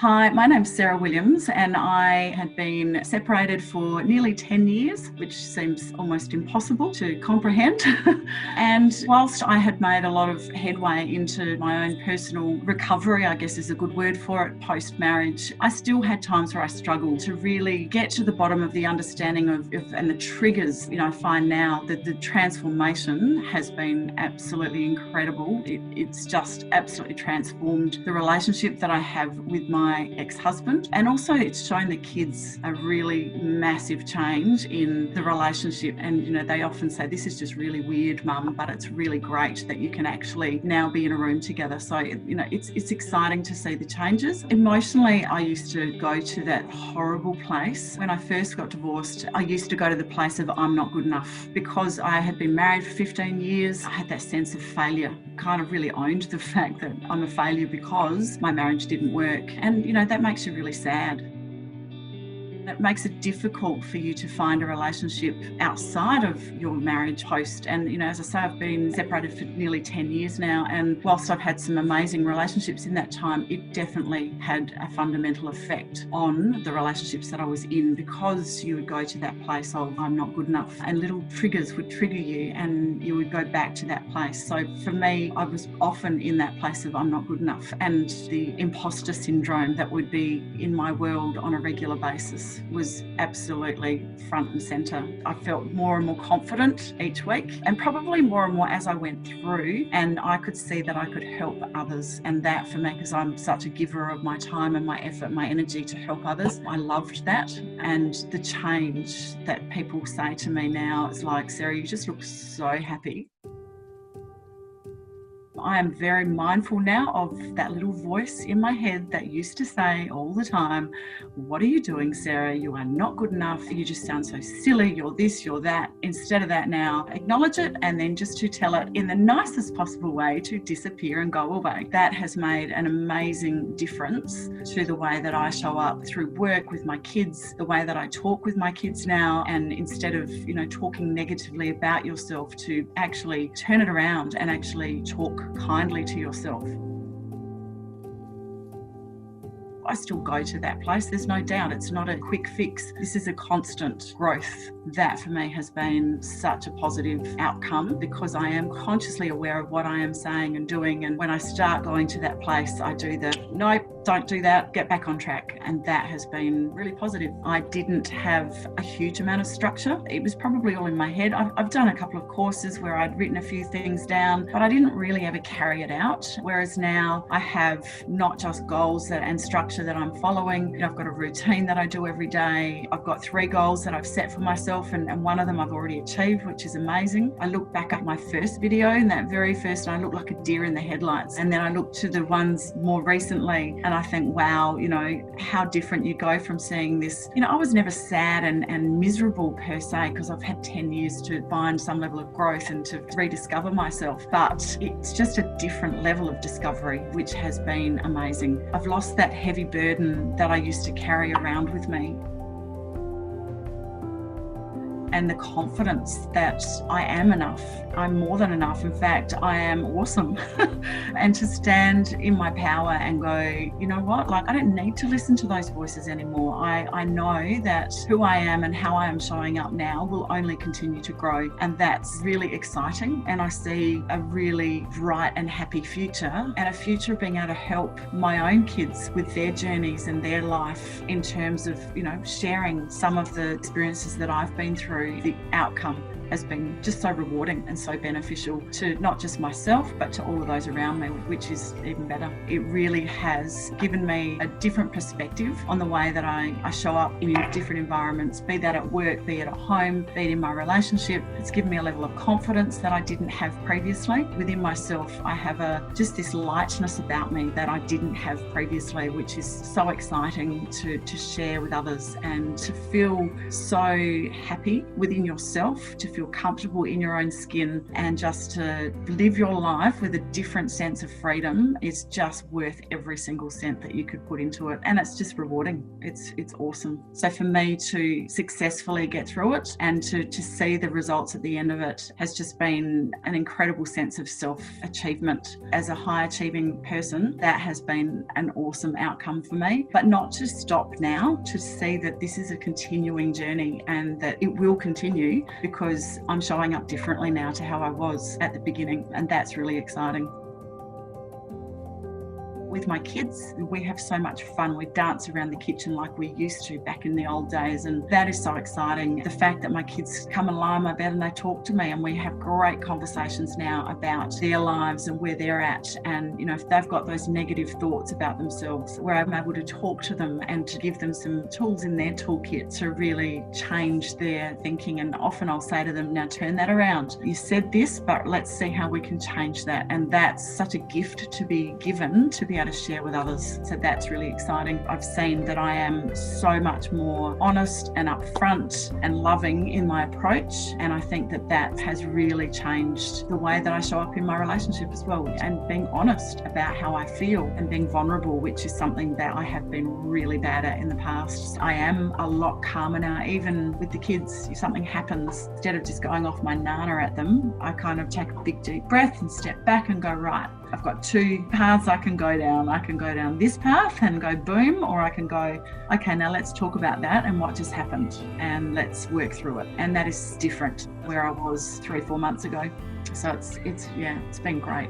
Hi, my name's Sarah Williams and I had been separated for nearly 10 years, which seems almost impossible to comprehend. And whilst I had made a lot of headway into my own personal recovery, I guess is a good word for it, post-marriage, I still had times where I struggled to really get to the bottom of the understanding of and the triggers. I find now that the transformation has been absolutely incredible. It's just absolutely transformed the relationship that I have with my ex-husband, and also it's shown the kids a really massive change in the relationship. And they often say, this is just really weird, mum, but it's really great that you can actually now be in a room together. So it's exciting to see the changes. Emotionally, I used to go to that horrible place when I first got divorced. I used to go to the place of I'm not good enough, because I had been married for 15 years. I had that sense of failure, kind of really owned the fact that I'm a failure because my marriage didn't work. And that makes you really sad. It makes it difficult for you to find a relationship outside of your marriage post. And, as I say, I've been separated for nearly 10 years now. And whilst I've had some amazing relationships in that time, it definitely had a fundamental effect on the relationships that I was in, because you would go to that place of I'm not good enough, and little triggers would trigger you and you would go back to that place. So for me, I was often in that place of I'm not good enough, and the imposter syndrome that would be in my world on a regular basis was absolutely front and centre. I felt more and more confident each week, and probably more and more as I went through, and I could see that I could help others. And that for me, because I'm such a giver of my time and my effort, my energy to help others, I loved that. And the change that people say to me now is like, Sarah, you just look so happy. I am very mindful now of that little voice in my head that used to say all the time, what are you doing, Sarah? You are not good enough. You just sound so silly. You're this, you're that. Instead of that now, acknowledge it, and then just to tell it in the nicest possible way to disappear and go away. That has made an amazing difference to the way that I show up through work with my kids, the way that I talk with my kids now. And instead of, talking negatively about yourself, to actually turn it around and actually talk kindly to yourself. I still go to that place. There's no doubt it's not a quick fix. This is a constant growth. That for me has been such a positive outcome, because I am consciously aware of what I am saying and doing. And when I start going to that place, I do the nope, don't do that, get back on track. And that has been really positive. I didn't have a huge amount of structure. It was probably all in my head. I've done a couple of courses where I'd written a few things down, but I didn't really ever carry it out. Whereas now I have not just goals and structure that I'm following. I've got a routine that I do every day. I've got 3 goals that I've set for myself, and one of them I've already achieved, which is amazing. I look back at my first video, and that very first, and I look like a deer in the headlights. And then I look to the ones more recently, and I think, wow, how different you go from seeing this. I was never sad and miserable per se, because I've had 10 years to find some level of growth and to rediscover myself. But it's just a different level of discovery, which has been amazing. I've lost that heavy burden that I used to carry around with me, and the confidence that I am enough. I'm more than enough. In fact, I am awesome. And to stand in my power and go, you know what, I don't need to listen to those voices anymore. I know that who I am and how I am showing up now will only continue to grow. And that's really exciting. And I see a really bright and happy future, and a future of being able to help my own kids with their journeys and their life, in terms of, sharing some of the experiences that I've been through. The outcome has been just so rewarding and so beneficial to not just myself, but to all of those around me, which is even better. It really has given me a different perspective on the way that I show up in different environments, be that at work, be it at home, be it in my relationship. It's given me a level of confidence that I didn't have previously. Within myself, I have just this lightness about me that I didn't have previously, which is so exciting to share with others, and to feel so happy within yourself, to feel comfortable in your own skin, and just to live your life with a different sense of freedom is just worth every single cent that you could put into it. And it's just rewarding. It's awesome. So for me to successfully get through it and to see the results at the end of it has just been an incredible sense of self-achievement. As a high-achieving person, that has been an awesome outcome for me. But not to stop now, to see that this is a continuing journey and that it will continue, because I'm showing up differently now to how I was at the beginning, and that's really exciting. With my kids, we have so much fun. We dance around the kitchen like we used to back in the old days, and that is so exciting. The fact that my kids come and lie on my bed and they talk to me, and we have great conversations now about their lives and where they're at. And if they've got those negative thoughts about themselves, where I'm able to talk to them and to give them some tools in their toolkit to really change their thinking. And often I'll say to them, now turn that around. You said this, but let's see how we can change that. And that's such a gift to be given, to be able to share with others. So that's really exciting. I've seen that I am so much more honest and upfront and loving in my approach, and I think that has really changed the way that I show up in my relationship as well, and being honest about how I feel and being vulnerable, which is something that I have been really bad at in the past. I am a lot calmer now, even with the kids. If something happens, instead of just going off my nana at them, I kind of take a big deep breath and step back and go, right, I've got two paths I can go down. I can go down this path and go boom, or I can go, okay, now let's talk about that and what just happened and let's work through it. And that is different where I was 3 or 4 months ago. So it's been great.